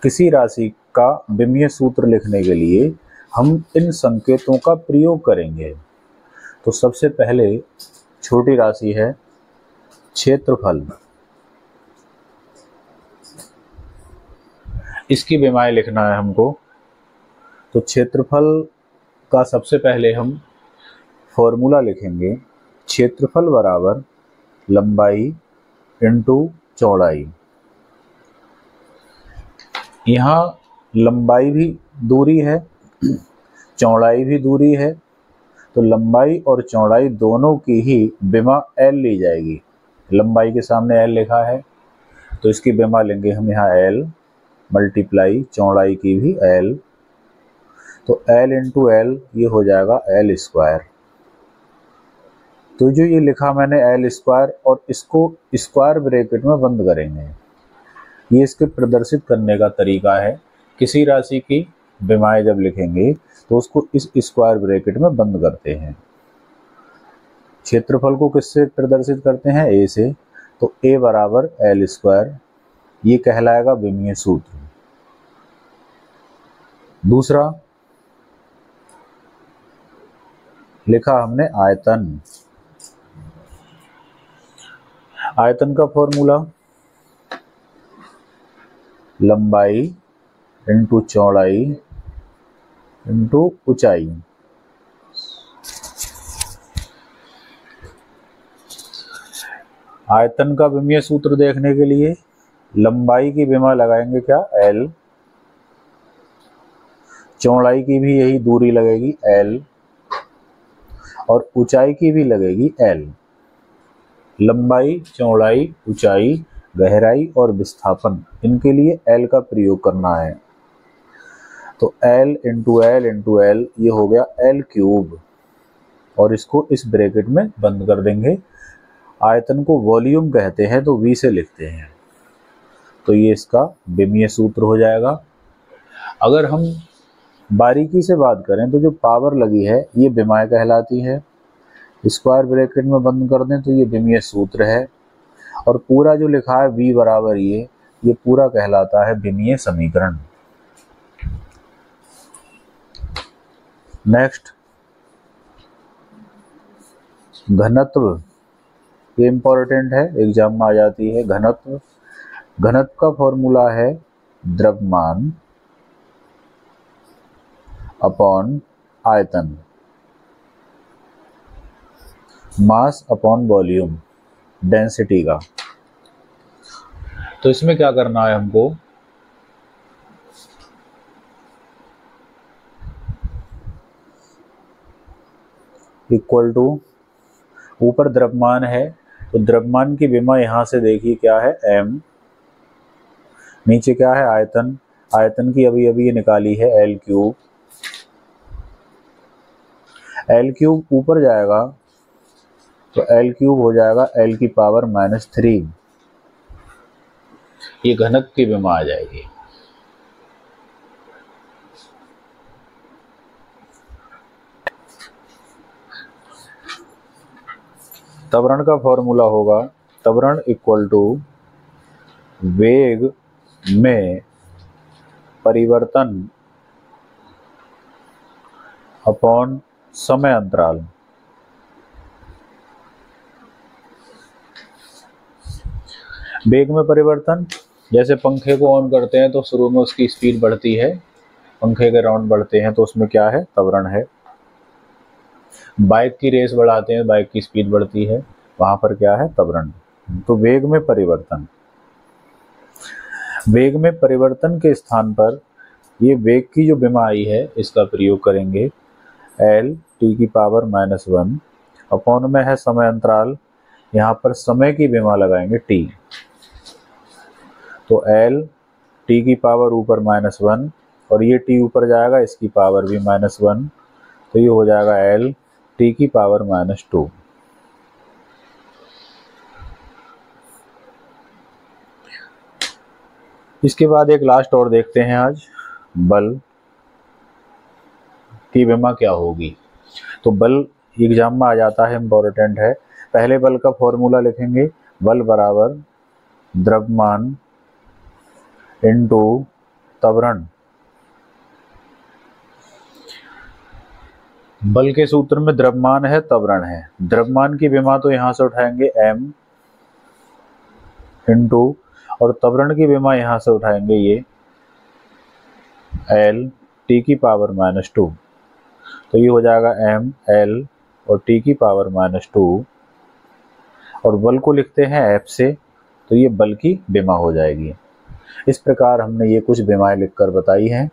किसी राशि का विमीय सूत्र लिखने के लिए हम इन संकेतों का प्रयोग करेंगे। तो सबसे पहले छोटी राशि है क्षेत्रफल, इसकी विमाएं लिखना है हमको। तो क्षेत्रफल का सबसे पहले हम फॉर्मूला लिखेंगे, क्षेत्रफल बराबर लंबाई इंटू चौड़ाई। यहाँ लंबाई भी दूरी है, चौड़ाई भी दूरी है, तो लंबाई और चौड़ाई दोनों की ही विमा L ली जाएगी। लंबाई के सामने L लिखा है तो इसकी विमा लेंगे हम यहाँ L मल्टीप्लाई चौड़ाई की भी L, तो L इंटू L ये हो जाएगा L स्क्वायर। तो जो ये लिखा मैंने L स्क्वायर, और इसको स्क्वायर ब्रैकेट में बंद करेंगे। ये इसके प्रदर्शित करने का तरीका है। किसी राशि की विमाएं जब लिखेंगे तो उसको इस स्क्वायर ब्रैकेट में बंद करते हैं। क्षेत्रफल को किससे प्रदर्शित करते हैं? A से, तो A बराबर L स्क्वायर, ये कहलाएगा विमीय सूत्र। दूसरा लिखा हमने आयतन। आयतन का फॉर्मूला लंबाई इंटू चौड़ाई इंटू ऊंचाई। आयतन का विमीय सूत्र देखने के लिए लंबाई की विमा लगाएंगे क्या? L, चौड़ाई की भी यही दूरी लगेगी L, और ऊंचाई की भी लगेगी L। लंबाई, चौड़ाई, ऊंचाई, गहराई और विस्थापन, इनके लिए L का प्रयोग करना है। तो L into L into L ये हो गया L क्यूब, और इसको इस ब्रैकेट में बंद कर देंगे। आयतन को वॉल्यूम कहते हैं तो V से लिखते हैं, तो ये इसका विमीय सूत्र हो जाएगा। अगर हम बारीकी से बात करें तो जो पावर लगी है ये विमाएं कहलाती है। स्क्वायर ब्रैकेट में बंद कर दें तो ये विमीय सूत्र है, और पूरा जो लिखा है V बराबर ये पूरा कहलाता है विमीय समीकरण। नेक्स्ट घनत्व, ये इंपॉर्टेंट है, एग्जाम में आ जाती है। घनत्व, घनत्व का फॉर्मूला है द्रव्यमान अपॉन आयतन, मास अपॉन वॉल्यूम, डेंसिटी का। तो इसमें क्या करना है हमको, इक्वल टू, ऊपर द्रव्यमान है तो द्रव्यमान की विमा यहां से देखिए क्या है m, नीचे क्या है आयतन, आयतन की अभी ये निकाली है L क्यूब। L क्यूब ऊपर जाएगा तो L क्यूब हो जाएगा L की पावर -3, ये घनत्व की विमा आ जाएगी। त्वरण का फॉर्मूला होगा त्वरण इक्वल टू वेग में परिवर्तन अपॉन समय अंतराल। वेग में परिवर्तन, जैसे पंखे को ऑन करते हैं तो शुरू में उसकी स्पीड बढ़ती है, पंखे के राउंड बढ़ते हैं तो उसमें क्या है? त्वरण है। बाइक की रेस बढ़ाते हैं, बाइक की स्पीड बढ़ती है, वहां पर क्या है? त्वरण। तो वेग में परिवर्तन, वेग में परिवर्तन के स्थान पर ये वेग की जो विमा आई है इसका प्रयोग करेंगे। L t की पावर -1 अपॉन में है समय अंतराल, यहाँ पर समय की विमा लगाएंगे t, तो L t की पावर ऊपर -1 और ये t ऊपर जाएगा, इसकी पावर भी -1, तो ये हो जाएगा L t की पावर -2। इसके बाद एक लास्ट और देखते हैं आज, बल की विमा क्या होगी। तो बल एग्जाम में आ जाता है, इम्पोर्टेंट है। पहले बल का फॉर्मूला लिखेंगे, बल बराबर द्रव्यमान इंटू त्वरण, बल के सूत्र में द्रव्यमान है त्वरण है। द्रव्यमान की विमा तो यहां से उठाएंगे m इंटू, और त्वरण की विमा यहां से उठाएंगे ये l t की पावर -2। तो ये हो जाएगा m l और t की पावर -2, और बल को लिखते हैं F से, तो ये बल की विमा हो जाएगी। इस प्रकार हमने ये कुछ विमाएं लिखकर बताई हैं।